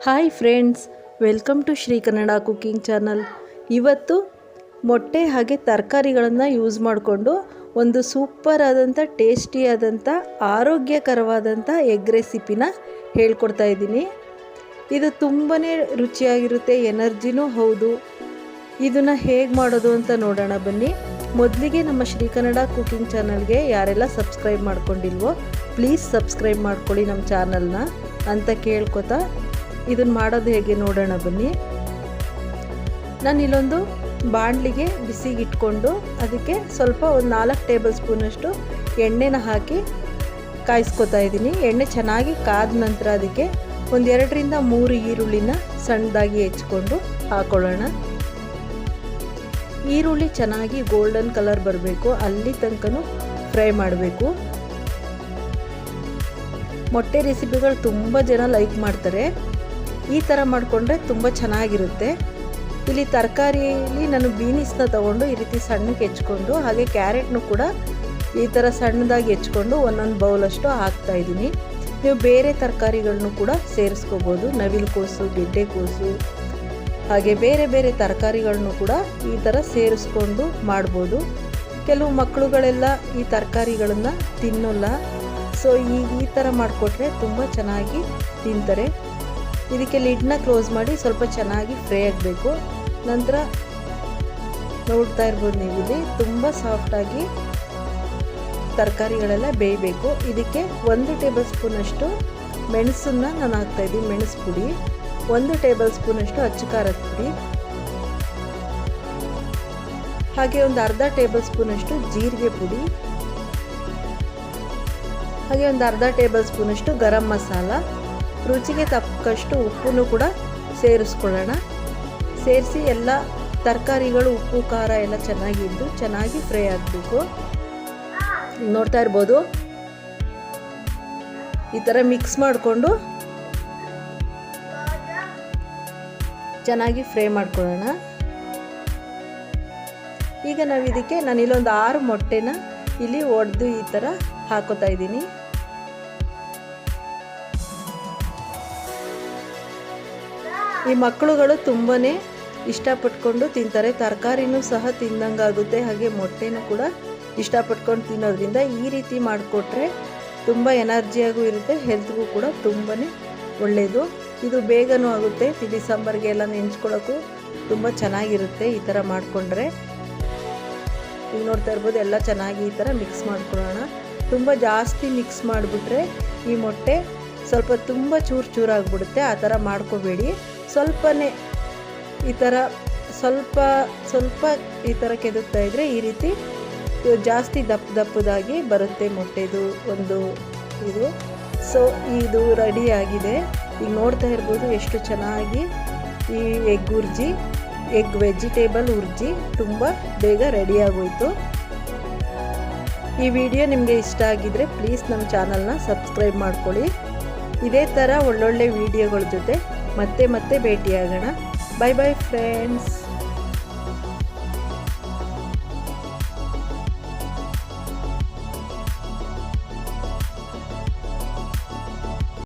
Hi friends, welcome to Shri Kannada cooking channel. ಇವತ್ತು ಮೊಟ್ಟೆ ಹಾಗೆ ತರಕಾರಿಗಳನ್ನು ಯೂಸ್ ಮಾಡಿಕೊಂಡು ಒಂದು ಸೂಪರ್ ಆದಂಥ ಟೇಸ್ಟಿಯಾದಂಥ ಆರೋಗ್ಯಕರವಾದಂಥ ಎಗ್ ರೆಸಿಪಿನ ಹೇಳ್ಕೊಡ್ತಾ ಇದ್ದೀನಿ. ಇದು ತುಂಬಾ ರುಚಿಯಾಗಿರುತ್ತೆ, ಎನರ್ಜಿನೂ ಹೌದು. ಇದನ್ನು ಹೇಗೆ ಮಾಡೋದು ಅಂತ ನೋಡೋಣ ಬನ್ನಿ. ಮೊದಲಿಗೆ ನಮ್ಮ ಶ್ರೀ ಕನ್ನಡ ಕುಕಿಂಗ್ ಚಾನಲ್ಗೆ ಯಾರೆಲ್ಲ ಸಬ್ಸ್ಕ್ರೈಬ್ ಮಾಡ್ಕೊಂಡಿಲ್ವೋ ಪ್ಲೀಸ್ ಸಬ್ಸ್ಕ್ರೈಬ್ ಮಾಡ್ಕೊಳ್ಳಿ ನಮ್ಮ ಚಾನಲ್ನ ಅಂತ ಕೇಳ್ಕೊತಾ ಇದನ್ನು ಮಾಡೋದು ಹೇಗೆ ನೋಡೋಣ ಬನ್ನಿ. ನಾನು ಇಲ್ಲೊಂದು ಬಾಣಲಿಗೆ ಬಿಸಿಗೆ ಇಟ್ಕೊಂಡು ಅದಕ್ಕೆ ಸ್ವಲ್ಪ ಒಂದು 4 ಟೇಬಲ್ ಸ್ಪೂನಷ್ಟು ಎಣ್ಣೆನ ಹಾಕಿ ಕಾಯಿಸ್ಕೊತಾ ಇದ್ದೀನಿ. ಎಣ್ಣೆ ಚೆನ್ನಾಗಿ ಕಾದ ನಂತರ ಅದಕ್ಕೆ ಒಂದು 2ರಿಂದ 3 ಈರುಳ್ಳಿನ ಸಣ್ಣದಾಗಿ ಹೆಚ್ಚಿಕೊಂಡು ಹಾಕೊಳ್ಳೋಣ. ಈರುಳ್ಳಿ ಚೆನ್ನಾಗಿ ಗೋಲ್ಡನ್ ಕಲರ್ ಬರಬೇಕು, ಅಲ್ಲಿ ತನಕನೂ ಫ್ರೈ ಮಾಡಬೇಕು. ಮೊಟ್ಟೆ ರೆಸಿಪಿಗಳು ತುಂಬ ಜನ ಲೈಕ್ ಮಾಡ್ತಾರೆ. ಈ ಥರ ಮಾಡಿಕೊಂಡ್ರೆ ತುಂಬ ಚೆನ್ನಾಗಿರುತ್ತೆ. ಇಲ್ಲಿ ತರಕಾರಿಯಲ್ಲಿ ನಾನು ಬೀನಿಸ್ನ ತೊಗೊಂಡು ಈ ರೀತಿ ಸಣ್ಣಕ್ಕೆ ಹೆಚ್ಕೊಂಡು, ಹಾಗೆ ಕ್ಯಾರೆಟ್ನು ಕೂಡ ಈ ಥರ ಸಣ್ಣದಾಗಿ ಹೆಚ್ಕೊಂಡು ಒಂದೊಂದು ಬೌಲಷ್ಟು ಹಾಕ್ತಾಯಿದ್ದೀನಿ. ನೀವು ಬೇರೆ ತರಕಾರಿಗಳನ್ನು ಕೂಡ ಸೇರಿಸ್ಕೋಬೋದು. ನವಿಲುಕೋಸು, ಗೆಡ್ಡೆಕೋಸು, ಹಾಗೆ ಬೇರೆ ಬೇರೆ ತರಕಾರಿಗಳನ್ನು ಕೂಡ ಈ ಥರ ಸೇರಿಸ್ಕೊಂಡು ಮಾಡ್ಬೋದು. ಕೆಲವು ಮಕ್ಕಳುಗಳೆಲ್ಲ ಈ ತರಕಾರಿಗಳನ್ನು ತಿನ್ನೋಲ್ಲ. ಸೊ ಈ ಥರ ಮಾಡಿಕೊಟ್ರೆ ತುಂಬ ಚೆನ್ನಾಗಿ ತಿಂತಾರೆ. ಇದಕ್ಕೆ ಲಿಡ್ನ ಕ್ಲೋಸ್ ಮಾಡಿ ಸ್ವಲ್ಪ ಚೆನ್ನಾಗಿ ಫ್ರೈ ಆಗಬೇಕು. ನಂತರ ನೋಡ್ತಾ ಇರ್ಬೋದು ನೀವು, ಇಲ್ಲಿ ತುಂಬ ಸಾಫ್ಟಾಗಿ ತರಕಾರಿಗಳೆಲ್ಲ ಬೇಯಬೇಕು. ಇದಕ್ಕೆ 1 ಟೇಬಲ್ ಸ್ಪೂನಷ್ಟು ಮೆಣಸನ್ನು ನಾನು ಹಾಕ್ತಾಯಿದ್ದೀನಿ, ಮೆಣಸು ಪುಡಿ. 1 ಟೇಬಲ್ ಸ್ಪೂನಷ್ಟು ಅಚ್ಚ ಖಾರದ ಪುಡಿ, ಹಾಗೆ ಒಂದು ಅರ್ಧ ಟೇಬಲ್ ಸ್ಪೂನಷ್ಟು ಜೀರಿಗೆ ಪುಡಿ, ಹಾಗೆ ಒಂದು ಅರ್ಧ ಟೇಬಲ್ ಸ್ಪೂನಷ್ಟು ಗರಂ ಮಸಾಲ, ರುಚಿಗೆ ತಕ್ಕಷ್ಟು ಉಪ್ಪನ್ನು ಕೂಡ ಸೇರಿಸ್ಕೊಳ್ಳೋಣ. ಸೇರಿಸಿ ಎಲ್ಲ ತರಕಾರಿಗಳು ಉಪ್ಪು ಖಾರ ಎಲ್ಲ ಚೆನ್ನಾಗಿದ್ದು ಚೆನ್ನಾಗಿ ಫ್ರೈ ಆಗಬೇಕು. ನೋಡ್ತಾ ಇರ್ಬೋದು, ಈ ಥರ ಮಿಕ್ಸ್ ಮಾಡಿಕೊಂಡು ಚೆನ್ನಾಗಿ ಫ್ರೈ ಮಾಡ್ಕೊಳ್ಳೋಣ. ಈಗ ನಾವು ಇದಕ್ಕೆ ನಾನು ಇಲ್ಲೊಂದು 6 ಮೊಟ್ಟೆನ ಇಲ್ಲಿ ಒಡೆದು ಈ ಥರ ಹಾಕೋತಾ ಇದ್ದೀನಿ. ಈ ಮಕ್ಕಳುಗಳು ತುಂಬಾ ಇಷ್ಟಪಟ್ಕೊಂಡು ತಿಂತಾರೆ. ತರಕಾರಿನೂ ಸಹ ತಿಂದಂಗಾಗುತ್ತೆ, ಹಾಗೆ ಮೊಟ್ಟೆನೂ ಕೂಡ ಇಷ್ಟಪಟ್ಕೊಂಡು ತಿನ್ನೋದ್ರಿಂದ ಈ ರೀತಿ ಮಾಡಿಕೊಟ್ರೆ ತುಂಬ ಎನರ್ಜಿಯಾಗೂ ಇರುತ್ತೆ, ಹೆಲ್ತ್ಗೂ ಕೂಡ ತುಂಬಾ ಒಳ್ಳೆಯದು. ಇದು ಬೇಗನೂ ಆಗುತ್ತೆ, ತಿಳಿ ಸಾಂಬಾರಿಗೆ ಎಲ್ಲ ನೆಂಚ್ಕೊಳ್ಳೋಕ್ಕೂ ತುಂಬ ಚೆನ್ನಾಗಿರುತ್ತೆ ಈ ಥರ ಮಾಡಿಕೊಂಡ್ರೆ. ಈಗ ನೋಡ್ತಾ ಇರ್ಬೋದು, ಎಲ್ಲ ಚೆನ್ನಾಗಿ ಈ ಥರ ಮಿಕ್ಸ್ ಮಾಡ್ಕೊಳ್ಳೋಣ. ತುಂಬ ಜಾಸ್ತಿ ಮಿಕ್ಸ್ ಮಾಡಿಬಿಟ್ರೆ ಈ ಮೊಟ್ಟೆ ಸ್ವಲ್ಪ ತುಂಬ ಚೂರಾಗಿಬಿಡುತ್ತೆ. ಆ ಥರ ಮಾಡ್ಕೋಬೇಡಿ. ಸ್ವಲ್ಪನೇ ಈ ಥರ ಸ್ವಲ್ಪ ಈ ಥರ ಕೆದಕ್ತಾ ಇದ್ದರೆ ಈ ರೀತಿ ಜಾಸ್ತಿ ದಪ್ಪದಾಗಿ ಬರುತ್ತೆ ಮೊಟ್ಟೆದು ಒಂದು ಇದು. ಸೊ ಇದು ರೆಡಿ ಆಗಿದೆ. ಈಗ ನೋಡ್ತಾ ಇರ್ಬೋದು ಎಷ್ಟು ಚೆನ್ನಾಗಿ ಈ ಎಗ್ ವೆಜಿಟೇಬಲ್ ಉರ್ಜಿ ತುಂಬ ಬೇಗ ರೆಡಿ ಆಗೋಯ್ತು. ಈ ವಿಡಿಯೋ ನಿಮಗೆ ಇಷ್ಟ ಆಗಿದ್ರೆ ಪ್ಲೀಸ್ ನಮ್ಮ ಚಾನಲ್ನ ಸಬ್ಸ್ಕ್ರೈಬ್ ಮಾಡ್ಕೊಳ್ಳಿ. ಇದೇ ಥರ ಒಳ್ಳೊಳ್ಳೆ ವಿಡಿಯೋಗಳ ಜೊತೆ ಮತ್ತೆ ಭೇಟಿಯಾಗೋಣ. Bye bye friends.